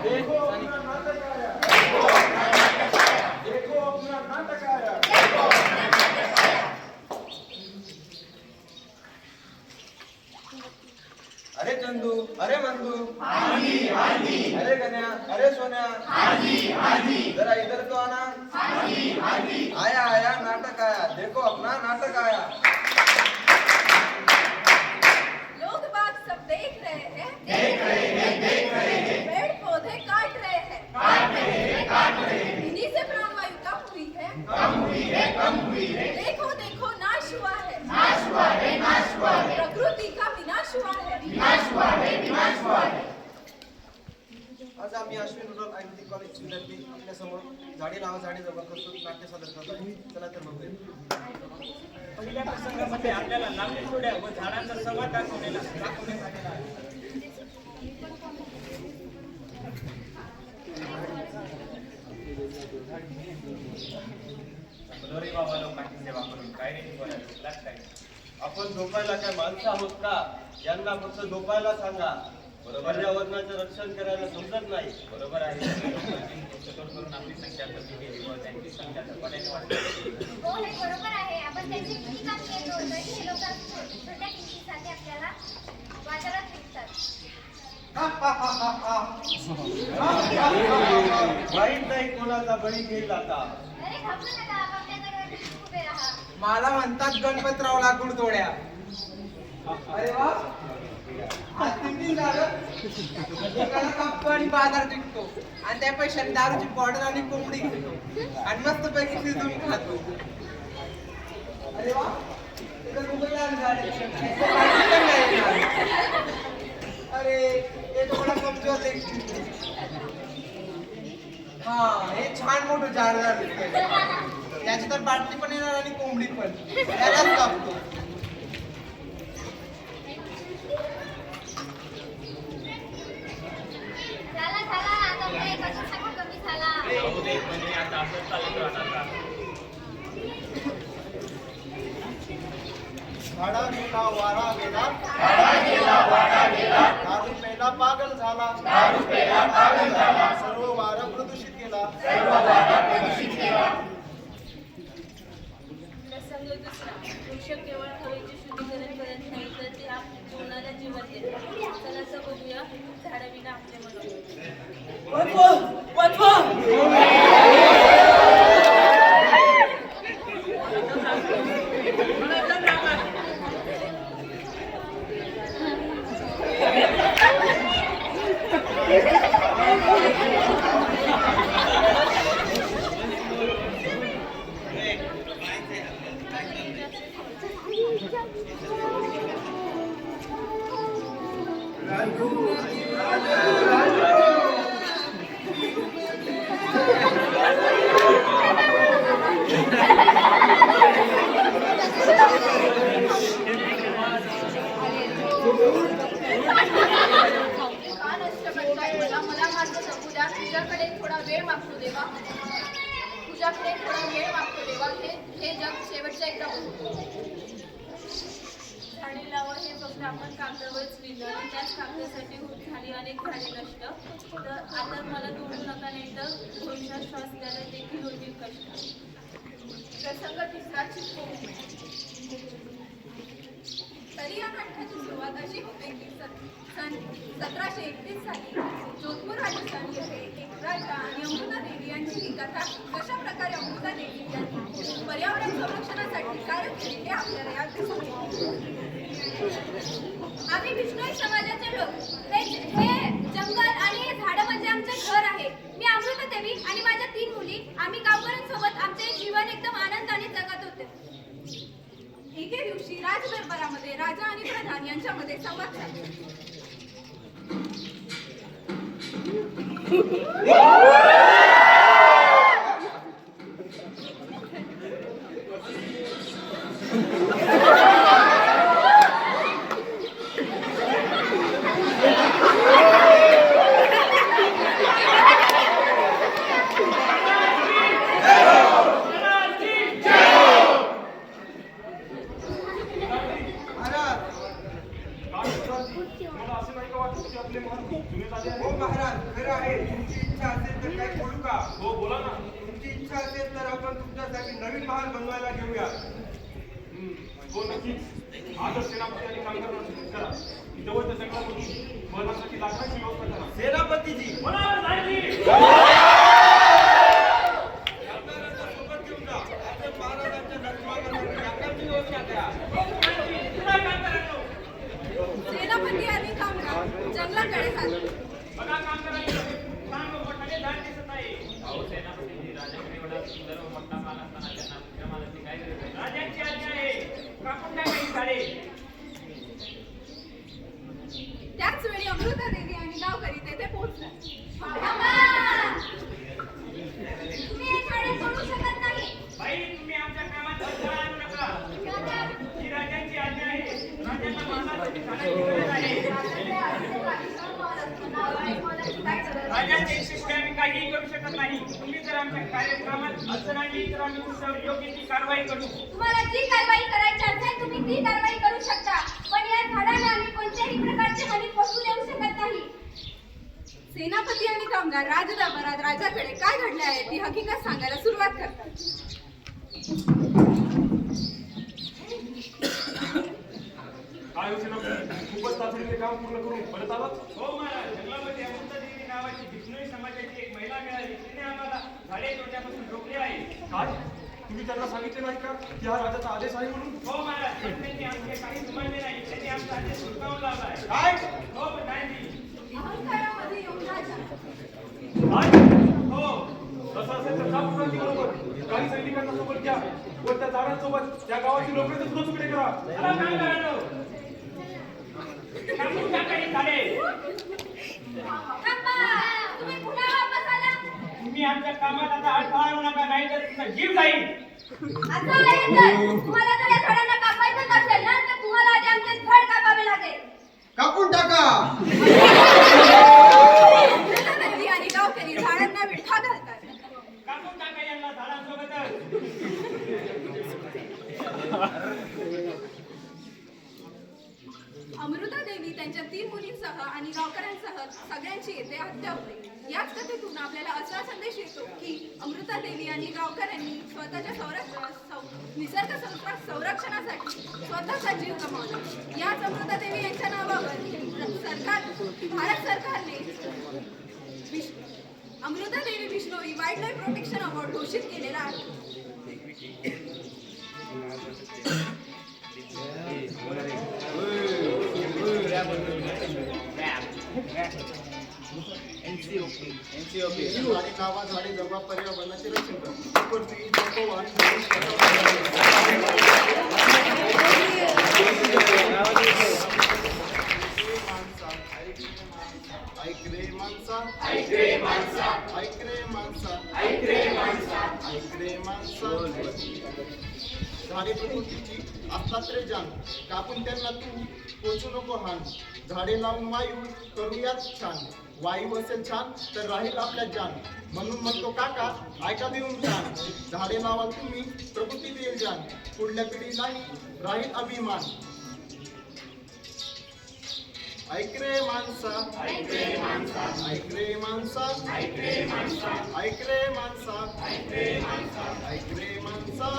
देखो अपना नाटक आया, देखो अपना नाटक आया। अरे चंदू, अरे मंदू, हाजी हाजी, अरे गन्या, अरे सोन्या, हाजी हाजी, जरा इधर तो आना। हाजी हाजी, आया आया नाटक आया, देखो अपना नाटक आया। लोग बाग सब देख रहे हैं, देख रहे हैं, देख रहे हैं, पेड़ पौधे काट रहे हैं, काट रहे हैं, काट रहे हैं, इन्हीं से प्राणवायु कम हुई है, कम हुई है, कम हुई है, देखो देखो नाश हुआ है, नाश हुआ है, नाश हुआ है, प्रकृति का विनाश हुआ है, विनाश हुआ है, विनाश हुआ है। आज आम्ही अश्विन रुरल आयटी कॉलेज विद्यार्थी आपल्या समोर झाडे लावा झाडे जगवा प्रस्तुत नाट्य सादर करत आहे. चला तर बघूया. पहिल्या प्रसंगामध्ये आपल्याला लांबी जोड्या व झाडांचा संवाद दाखवण्यात आलेला आहे. लोरी बाबा लोकांची सेवा करून काय रे बोलायला काय आपण झोपायला काय माणसं आहोत का? यांना फक्त झोपायला सांगा. पर्यावरणाचं रक्षण करायला समजत नाही. बरोबर आहे. लोकांची पुस्तकं करून आपली संख्या कमी केली व त्यांची संख्या झपाट्याने वाढली. हो हे बरोबर आहे. आपण त्यांची किती काम केलं होतं की हे लोक छोट्या किमतीसाठी आपल्याला बाजारात विकतात. माहित नाही कोणाचा बळी घेईल आता. अरे घाबरू नका, आपापल्या गडवरती उभे राहा. मला म्हणतात गणपतराव लाकूड तोड्या. अरे वा, आज किती झालं? एकाला कापतो आणि बाजार विकतो आणि त्या पैशाने दारूची बॉटल आणि कोंबडी घेतो आणि मस्त पैकी शिजून खातो. अरे वा, अरे हे थोडा कमजोर देखील. हा, हे छान मोठं झाड दिसतंय. त्याची तर बाटली पण येणार आणि कोंबडी पण. त्यालाच कापतो. झाला झाला, आता आपला एक अजून सगळं कमी झाला. बहुतेक म्हणजे आता असंच चालत राहणार का? झाडा गेला वारा गेला, वाडा गेला, वाडा गेला, दारू पेला पागल झाला, दारू पेला पागल झाला, सर्व वारा प्रदूषित केला. सर्व वाडा प्रदूषित केला. प्रसंग दुसरा, वृक्ष केवळ हवेचे शुद्धीकरण करत नाही तर ते आपल्या जीवनाला जीवन देतात. चला तर बघूया झाडाविना आपले मनोरंजन. मला माझं जगू द्या. तुझ्याकडे थोडा वेळ मागतो देवा, तुझ्याकडे थोडा वेळ मागतो देवा. हे जग शेवटच्या एकदा बघू. झाडे लावा हे फक्त आपण कागदावरच लिहिलं आणि त्याच कागदासाठी होत झाली अनेक झाडे नष्ट. तर आता मला तोडू नका, नाही तर भविष्यात श्वास द्यायला देखील होतील कष्ट. प्रसंग तिसरा, तरी या नाटकाची सुरुवात अशी होते की सन 1731 साली जोधपूर राजस्थान येथे एक राजा आणि अमृता देवी यांची ही कथा कशा प्रकारे अमृता देवी यांनी पर्यावरण संरक्षणासाठी कार्य केले हे आपल्याला यात दिसून येते. आम्ही बिष्णोई समाजाचे लोक. हे जंगल आणि हे झाडं म्हणजे आमचे घर आहे. मी अमृता देवी आणि माझ्या 3 मुली आम्ही गावकऱ्यांसोबत आमचे जीवन एकदम आनंदाने जगत होते. एके दिवशी राजदरबारामध्ये राजा आणि प्रधान यांच्यामध्ये संवाद झाला. मला असं नाही का वाटतं की आपले मन खूप जुने झाले आहे. हो महाराज, खरं आहे. तुमची इच्छा असेल तर काही बोलू का? हो बोला ना. तुमची इच्छा असेल तर आपण तुमच्यासाठी नवीन महाल बनवायला घेऊया. हो नक्कीच. आजच सेनापती आणि कामगारांना सूचित करा की जवळच्या जंगलामधून महलासाठी लाकडाची व्यवस्था करा. सेनापतीजी बोला साहेबजी. कामगारांना सोबत घेऊन जा. आपल्या महाराजांच्या नरमानासाठी लाकडाची व्यवस्था करा. सेनापती आणि कामगार जंगलाकडे चालले. बघा कामगारांनी छान व मोठाले झाड दिसत आहे. अहो सेनापती राजाकडे एवढा सुंदर व मोठा मान असताना त्यांना विक्रमादित्य काय गरज आहे? राजांची आज्ञा आहे. कापून टाका ही झाडे. त्याच वेळी अमृता देवी आणि गावकरी तेथे पोहोचल्या. तुम्ही हे झाडे तोडू शकत नाही. बाई तुम्ही आमच्या कामात अडथळा आणू नका. ही राजांची आज्ञा आहे. राजांना मानासाठी झाडांची गरज आहे. राजांच्या इच्छेशिवाय आम्ही काहीही करू शकत नाही. तुम्ही जर आमच्या कार्यक्रमात अडचण आणली तर आम्ही तुमच्यावर योग्य ती कारवाई करू. तुम्हाला जी कारवाई करायची असेल तुम्ही ती कारवाई करू शकता, पण या झाडांना आम्ही कोणत्याही प्रकारची हानी पोहोचू देऊ शकत नाही. सेनापती आणि कामगार राजदरबारात राजाकडे काय घडले आहे ती हकीकत सांगायला सुरुवात करतात. काय होते ना खूपच तातडीने काम पूर्ण करून परत आलात. हो महाराज, जंगलामध्ये अमृता देवी नावाची बिष्णोई समाजाची एक महिला मिळाली. तिने आम्हाला झाडे तोडण्यापासून रोखले आहे. काय तुम्ही त्यांना सांगितले नाही का की हा राजाचा आदेश आहे म्हणून? हो महाराज, पण त्यांनी आमचे काही जुमानले नाही. त्यांनी आमचा आदेश हुसकावून लावला आहे. काय हो नाही. अहंकारामध्ये येऊन राजा काय हो तसं असेल तर का पुन्हा बरोबर काही सैनिकांना सोबत घ्या व त्या झाडांसोबत त्या गावाची लोकांचे सुद्धा तुकडे करा. चला काय करायलो? कापून टाका ही झाडे. थांबा, तुम्ही पुन्हा वापस आला. तुम्ही आमच्या कामात आता अडथळा आणू नका, नाही तर तुमचा जीव जाईल. असं आहे तर तुम्हाला जर या झाडांना कापायचंच असेल ना तर तुम्हाला आधी आमचे झाड कापावे लागेल. कापून टाका. अमृता देवी आणि गावकरी झाडांना विळखा घालतात. कापून टाका यांना झाडांसोबतच. अमृता देवी त्यांच्या 3 मुलींसह आणि गावकऱ्यांसह सगळ्यांची येथे हत्या होते. याच कथेतून आपल्याला असा संदेश येतो की अमृता देवी आणि गावकऱ्यांनी स्वतःच्या निसर्ग संरक्षणासाठी स्वतःचा जीव गमावला. याच अमृता देवी यांच्या नावावर भारत सरकारने Amrita Devi Bishnoi wild life protection award घोषित केलेला आहे. झाडे लावा, झाडे जगवा, पर्यावरणाचे रक्षण करा. पृथ्वी जगवा आणि ऐक रे माणसा, ऐक रे माणसा, ऐक रे माणसा, ऐक रे माणसा, ऐक रे माणसा. झाडे प्रकृतीची असतात रे जाण, कापून त्यांना तू पोचू नको हान. झाडे लावून वायू करूयात छान, वायू असेल छान तर राहील आपल्या जान. म्हणून म्हणतो काका ऐका देऊन छान, झाडे लावा तुम्ही प्रकृती देईल जान, पुढल्या पिढीलाही राहील अभिमान. ऐक रे माणसा, ऐक रे माणसा, ऐक रे माणसा, ऐक रे माणसा, ऐक रे माणसा, ऐक रे माणसा, ऐक रे माणसा.